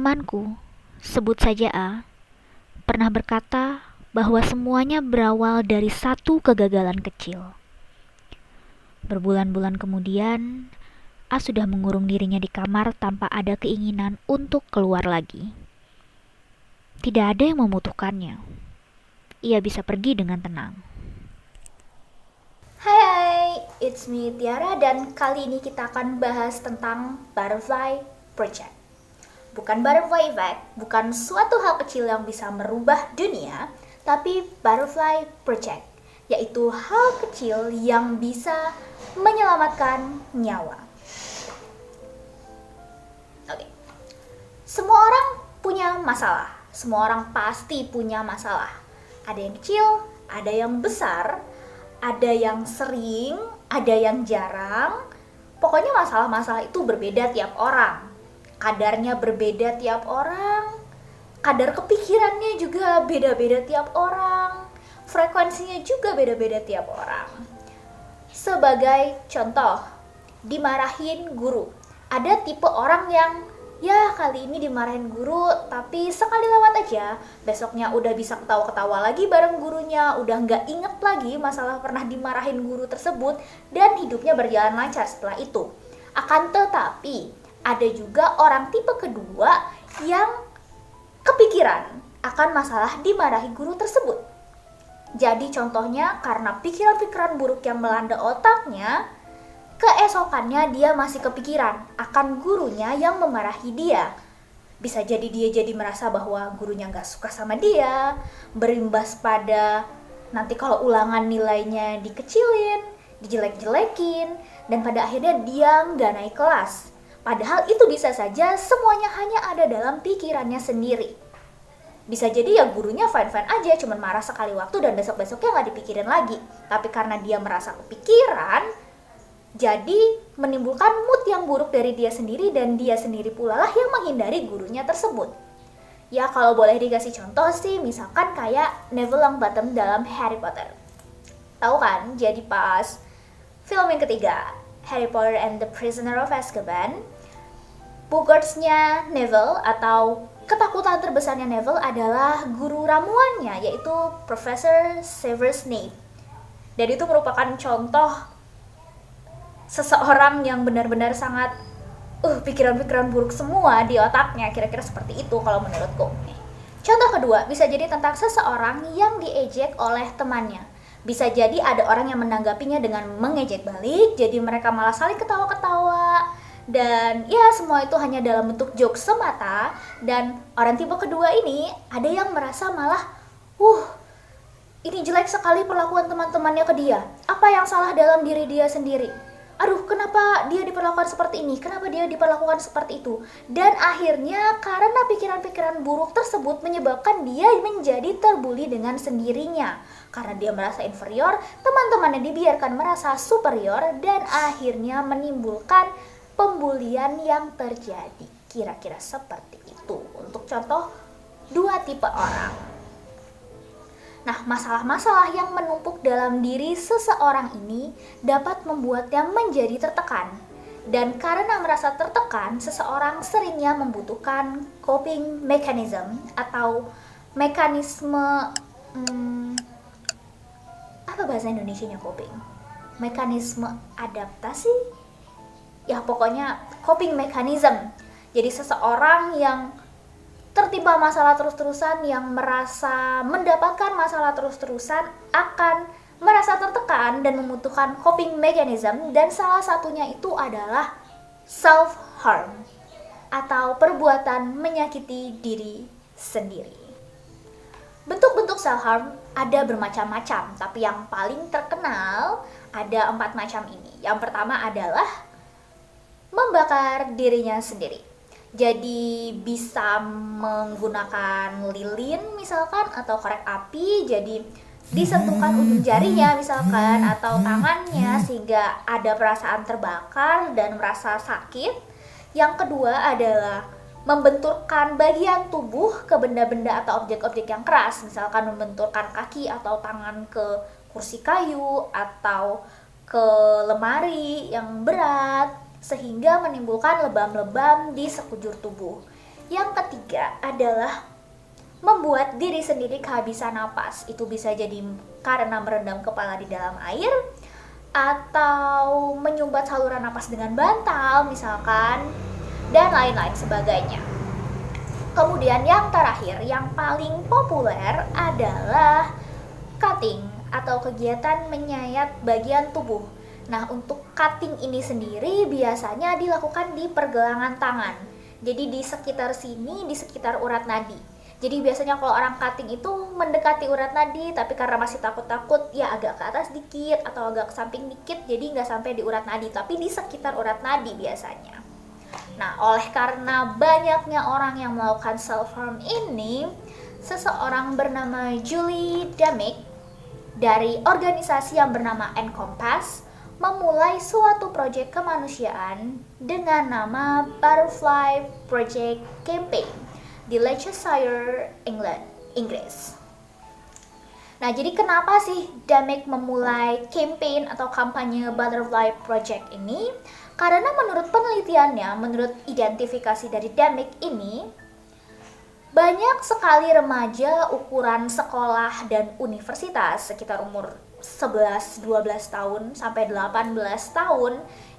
Temanku, sebut saja A, pernah berkata bahwa semuanya berawal dari satu kegagalan kecil. Berbulan-bulan kemudian, A sudah mengurung dirinya di kamar tanpa ada keinginan untuk keluar lagi. Tidak ada yang membutuhkannya. Ia bisa pergi dengan tenang. Hai, it's me Tiara dan kali ini kita akan bahas tentang Butterfly Project. Bukan Butterfly Effect, bukan suatu hal kecil yang bisa merubah dunia, tapi Butterfly Project, yaitu hal kecil yang bisa menyelamatkan nyawa. Oke. Semua orang punya masalah, semua orang pasti punya masalah. Ada yang kecil, ada yang besar, ada yang sering, ada yang jarang. Pokoknya masalah-masalah itu berbeda tiap orang. Kadarnya berbeda tiap orang. Kadar kepikirannya juga beda-beda tiap orang. Frekuensinya juga beda-beda tiap orang. Sebagai contoh, dimarahin guru. Ada tipe orang yang ya kali ini dimarahin guru tapi sekali lewat aja, besoknya udah bisa ketawa-ketawa lagi bareng gurunya, udah nggak inget lagi masalah pernah dimarahin guru tersebut, dan hidupnya berjalan lancar setelah itu. Akan tetapi ada juga orang tipe kedua yang kepikiran akan masalah dimarahi guru tersebut. Jadi contohnya karena pikiran-pikiran buruk yang melanda otaknya, keesokannya dia masih kepikiran akan gurunya yang memarahi dia. Bisa jadi dia jadi merasa bahwa gurunya gak suka sama dia, berimbas pada nanti kalau ulangan nilainya dikecilin, dijelek-jelekin, dan pada akhirnya dia gak naik kelas. Padahal itu bisa saja semuanya hanya ada dalam pikirannya sendiri. Bisa jadi ya gurunya fine-fine aja, cuman marah sekali waktu dan besok-besoknya gak dipikirin lagi. Tapi karena dia merasa kepikiran, jadi menimbulkan mood yang buruk dari dia sendiri, dan dia sendiri pula lah yang menghindari gurunya tersebut. Ya kalau boleh dikasih contoh sih, misalkan kayak Neville Longbottom dalam Harry Potter. Tahu kan, jadi pas film yang ketiga, Harry Potter and the Prisoner of Azkaban, Boggarts-nya Neville atau ketakutan terbesarnya Neville adalah guru ramuannya, yaitu Profesor Severus Snape. Dan itu merupakan contoh seseorang yang benar-benar sangat pikiran-pikiran buruk semua di otaknya, kira-kira seperti itu kalau menurutku. Contoh kedua bisa jadi tentang seseorang yang diejek oleh temannya. Bisa jadi ada orang yang menanggapinya dengan mengejek balik, jadi mereka malah saling ketawa-ketawa, dan ya semua itu hanya dalam bentuk jokes semata. Dan orang tipe kedua ini ada yang merasa malah ini jelek sekali perlakuan teman-temannya ke dia. Apa yang salah dalam diri dia sendiri? Aduh, kenapa dia diperlakukan seperti ini? Kenapa dia diperlakukan seperti itu? Dan akhirnya karena pikiran-pikiran buruk tersebut menyebabkan dia menjadi terbuli dengan sendirinya. Karena dia merasa inferior, teman-temannya dibiarkan merasa superior, dan akhirnya menimbulkan pembulian yang terjadi. Kira-kira seperti itu untuk contoh dua tipe orang. Nah, masalah-masalah yang menumpuk dalam diri seseorang ini dapat membuatnya menjadi tertekan. Dan karena merasa tertekan, seseorang seringnya membutuhkan coping mechanism atau mekanisme apa bahasa Indonesianya coping? Mekanisme adaptasi? Ya pokoknya coping mechanism. Jadi seseorang yang tertimpa masalah terus-terusan, yang merasa mendapatkan masalah terus-terusan akan merasa tertekan dan membutuhkan coping mechanism, dan salah satunya itu adalah self-harm atau perbuatan menyakiti diri sendiri. Bentuk-bentuk self-harm ada bermacam-macam, tapi yang paling terkenal ada 4 macam ini. Yang pertama adalah membakar dirinya sendiri. Jadi bisa menggunakan lilin misalkan atau korek api, jadi disentuhkan ujung jarinya misalkan atau tangannya sehingga ada perasaan terbakar dan merasa sakit. Yang kedua adalah membenturkan bagian tubuh ke benda-benda atau objek-objek yang keras, misalkan membenturkan kaki atau tangan ke kursi kayu atau ke lemari yang berat, sehingga menimbulkan lebam-lebam di sekujur tubuh. Yang ketiga adalah membuat diri sendiri kehabisan napas. Itu bisa jadi karena merendam kepala di dalam air, atau menyumbat saluran napas dengan bantal misalkan, dan lain-lain sebagainya. Kemudian yang terakhir, yang paling populer adalah cutting atau kegiatan menyayat bagian tubuh. Nah, untuk cutting ini sendiri biasanya dilakukan di pergelangan tangan. Jadi di sekitar sini, di sekitar urat nadi. Jadi biasanya kalau orang cutting itu mendekati urat nadi, tapi karena masih takut-takut ya agak ke atas dikit atau agak ke samping dikit, jadi nggak sampai di urat nadi, tapi di sekitar urat nadi biasanya. Nah, oleh karena banyaknya orang yang melakukan self-harm ini, seseorang bernama Julie Demick dari organisasi yang bernama Encompass memulai suatu proyek kemanusiaan dengan nama Butterfly Project Campaign di Leicestershire, England, Inggris. Nah, jadi kenapa sih Demick memulai campaign atau kampanye Butterfly Project ini? Karena menurut penelitiannya, menurut identifikasi dari Demick ini, banyak sekali remaja ukuran sekolah dan universitas sekitar umur 11-12 tahun sampai 18 tahun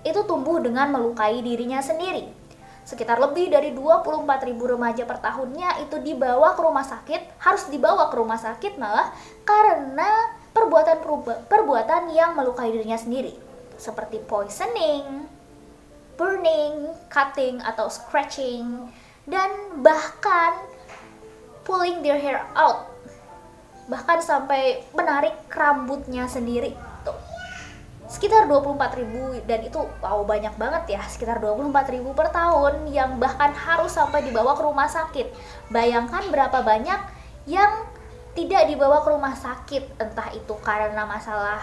itu tumbuh dengan melukai dirinya sendiri. Sekitar lebih dari 24.000 remaja per tahunnya itu dibawa ke rumah sakit, harus dibawa ke rumah sakit malah karena perbuatan yang melukai dirinya sendiri, seperti poisoning, burning, cutting atau scratching, dan bahkan pulling their hair out, bahkan sampai menarik rambutnya sendiri. Sekitar 24.000, dan itu banyak banget ya, sekitar 24.000 per tahun yang bahkan harus sampai dibawa ke rumah sakit. Bayangkan berapa banyak yang tidak dibawa ke rumah sakit, entah itu karena masalah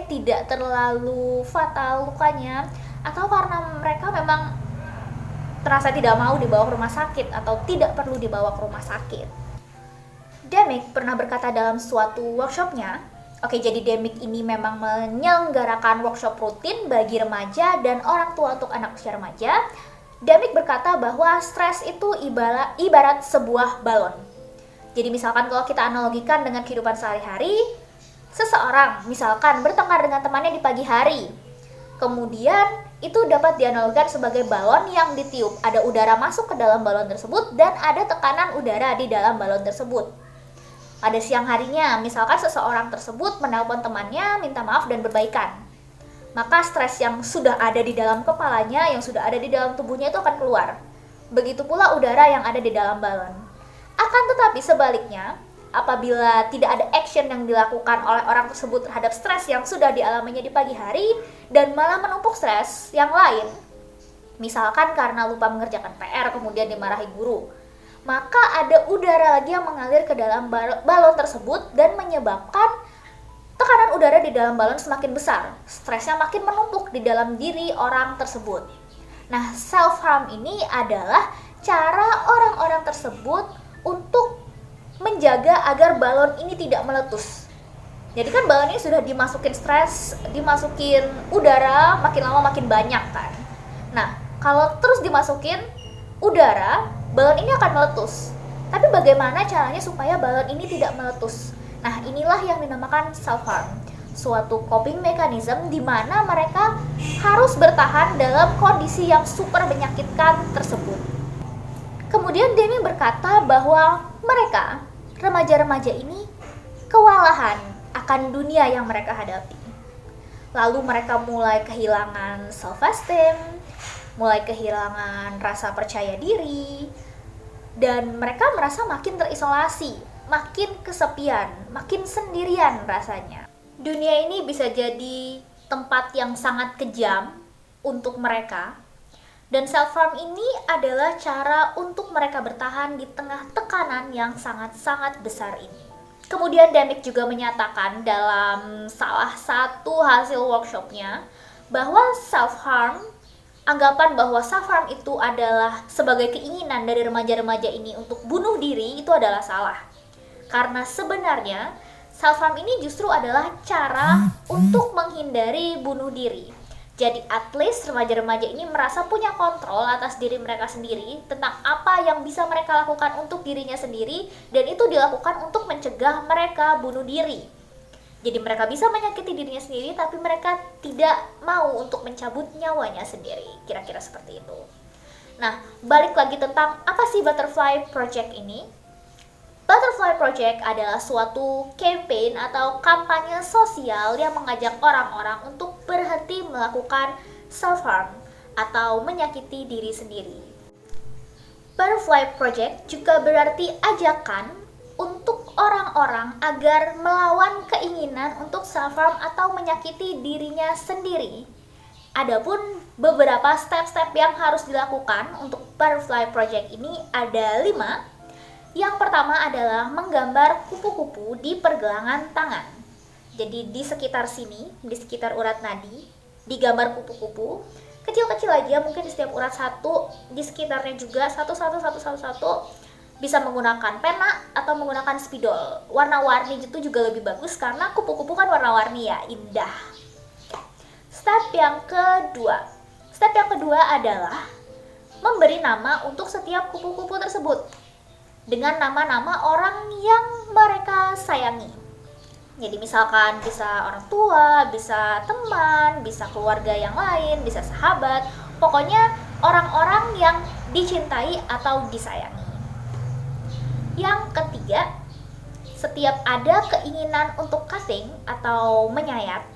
tidak terlalu fatal lukanya, atau karena mereka memang terasa tidak mau dibawa ke rumah sakit atau tidak perlu dibawa ke rumah sakit. Demick pernah berkata dalam suatu workshopnya, jadi Demick ini memang menyelenggarakan workshop rutin bagi remaja dan orang tua untuk anak usia remaja. Demick berkata bahwa stres itu ibarat sebuah balon. Jadi misalkan kalau kita analogikan dengan kehidupan sehari-hari, seseorang misalkan bertengkar dengan temannya di pagi hari. Kemudian itu dapat dianalogikan sebagai balon yang ditiup. Ada udara masuk ke dalam balon tersebut dan ada tekanan udara di dalam balon tersebut. Pada siang harinya, misalkan seseorang tersebut menelpon temannya, minta maaf dan berbaikan. Maka stres yang sudah ada di dalam kepalanya, yang sudah ada di dalam tubuhnya itu akan keluar. Begitu pula udara yang ada di dalam balon. Akan tetapi sebaliknya, apabila tidak ada action yang dilakukan oleh orang tersebut terhadap stres yang sudah dialaminya di pagi hari, dan malah menumpuk stres yang lain, misalkan karena lupa mengerjakan PR kemudian dimarahi guru, maka ada udara lagi yang mengalir ke dalam balon tersebut dan menyebabkan tekanan udara di dalam balon semakin besar. Stresnya makin menumpuk di dalam diri orang tersebut. Nah, self-harm ini adalah cara orang-orang tersebut untuk menjaga agar balon ini tidak meletus. Jadi kan balon ini sudah dimasukin stres, dimasukin udara, makin lama makin banyak kan. Nah, kalau terus dimasukin udara, balon ini akan meletus. Tapi bagaimana caranya supaya balon ini tidak meletus? Nah, inilah yang dinamakan self-harm, suatu coping mechanism di mana mereka harus bertahan dalam kondisi yang super menyakitkan tersebut. Kemudian Demick berkata bahwa mereka, remaja-remaja ini, kewalahan akan dunia yang mereka hadapi. Lalu mereka mulai kehilangan self-esteem, mulai kehilangan rasa percaya diri, dan mereka merasa makin terisolasi, makin kesepian, makin sendirian rasanya. Dunia ini bisa jadi tempat yang sangat kejam untuk mereka, dan self-harm ini adalah cara untuk mereka bertahan di tengah tekanan yang sangat-sangat besar ini. Kemudian Demick juga menyatakan dalam salah satu hasil workshopnya bahwa anggapan bahwa self-harm itu adalah sebagai keinginan dari remaja-remaja ini untuk bunuh diri itu adalah salah. Karena sebenarnya self-harm ini justru adalah cara untuk menghindari bunuh diri. Jadi at least remaja-remaja ini merasa punya kontrol atas diri mereka sendiri tentang apa yang bisa mereka lakukan untuk dirinya sendiri, dan itu dilakukan untuk mencegah mereka bunuh diri. Jadi mereka bisa menyakiti dirinya sendiri tapi mereka tidak mau untuk mencabut nyawanya sendiri. Kira-kira seperti itu. Nah, balik lagi tentang apa sih Butterfly Project ini? Butterfly Project adalah suatu campaign atau kampanye sosial yang mengajak orang-orang untuk berhenti melakukan self-harm atau menyakiti diri sendiri. Butterfly Project juga berarti ajakan untuk orang-orang agar melawan keinginan untuk self-harm atau menyakiti dirinya sendiri. Adapun beberapa step-step yang harus dilakukan untuk Butterfly Project ini ada 5. Yang pertama adalah menggambar kupu-kupu di pergelangan tangan. Jadi di sekitar sini, di sekitar urat nadi, digambar kupu-kupu. Kecil-kecil aja, mungkin di setiap urat satu, di sekitarnya juga satu. Bisa menggunakan pena atau menggunakan spidol. Warna-warni itu juga lebih bagus karena kupu-kupu kan warna-warni ya, indah. Step yang kedua adalah memberi nama untuk setiap kupu-kupu tersebut dengan nama-nama orang yang mereka sayangi. Jadi misalkan bisa orang tua, bisa teman, bisa keluarga yang lain, bisa sahabat, pokoknya orang-orang yang dicintai atau disayangi. Yang ketiga, setiap ada keinginan untuk cutting atau menyayat,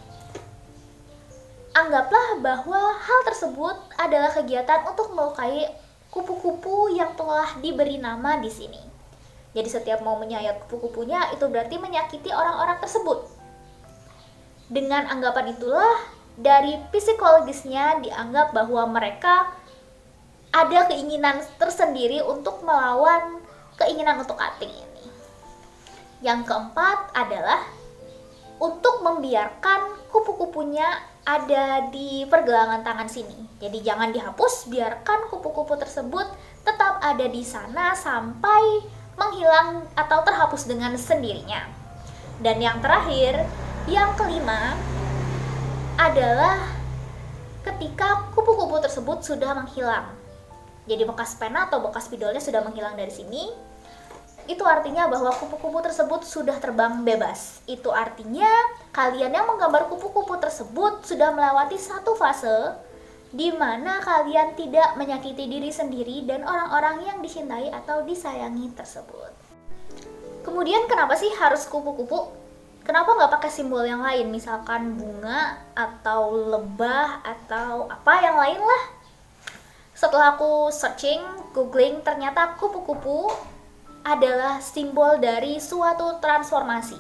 anggaplah bahwa hal tersebut adalah kegiatan untuk melukai kupu-kupu yang telah diberi nama di sini. Jadi setiap mau menyayat kupu-kupunya itu berarti menyakiti orang-orang tersebut. Dengan anggapan itulah, dari psikologisnya dianggap bahwa mereka ada keinginan tersendiri untuk melawan keinginan untuk cutting ini. Yang keempat adalah untuk membiarkan kupu-kupunya ada di pergelangan tangan sini. Jadi jangan dihapus, biarkan kupu-kupu tersebut tetap ada di sana sampai menghilang atau terhapus dengan sendirinya. Dan yang terakhir, yang kelima adalah ketika kupu-kupu tersebut sudah menghilang. Jadi bekas pena atau bekas spidolnya sudah menghilang dari sini. Itu artinya bahwa kupu-kupu tersebut sudah terbang bebas. Itu artinya kalian yang menggambar kupu-kupu tersebut sudah melewati satu fase di mana kalian tidak menyakiti diri sendiri dan orang-orang yang dicintai atau disayangi tersebut. Kemudian kenapa sih harus kupu-kupu? Kenapa nggak pakai simbol yang lain? Misalkan bunga atau lebah atau apa yang lain lah. Setelah aku searching, googling, ternyata kupu-kupu adalah simbol dari suatu transformasi.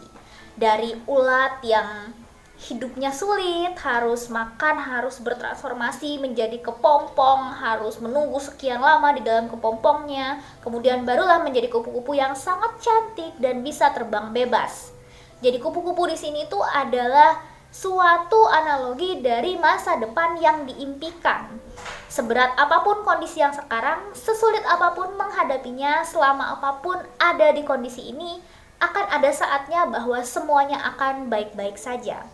Dari ulat yang hidupnya sulit, harus makan, harus bertransformasi menjadi kepompong, harus menunggu sekian lama di dalam kepompongnya, kemudian barulah menjadi kupu-kupu yang sangat cantik dan bisa terbang bebas. Jadi kupu-kupu di sini tuh adalah suatu analogi dari masa depan yang diimpikan. Seberat apapun kondisi yang sekarang, sesulit apapun menghadapinya, selama apapun ada di kondisi ini, akan ada saatnya bahwa semuanya akan baik-baik saja.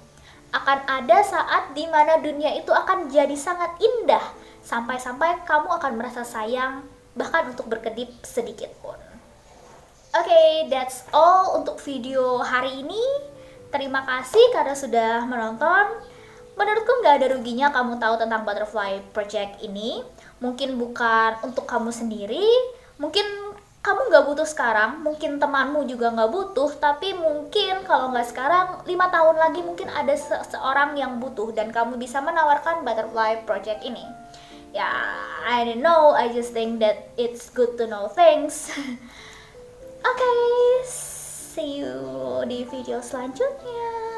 Akan ada saat di mana dunia itu akan jadi sangat indah, sampai-sampai kamu akan merasa sayang, bahkan untuk berkedip sedikit pun. Oke, that's all untuk video hari ini. Terima kasih karena sudah menonton. Menurutku nggak ada ruginya kamu tahu tentang Butterfly Project ini. Mungkin bukan untuk kamu sendiri, mungkin kamu nggak butuh sekarang, mungkin temanmu juga nggak butuh, tapi mungkin kalau nggak sekarang, 5 tahun lagi mungkin ada seseorang yang butuh dan kamu bisa menawarkan Butterfly Project ini. Ya, I don't know, I just think that it's good to know things. Oke, see you di video selanjutnya.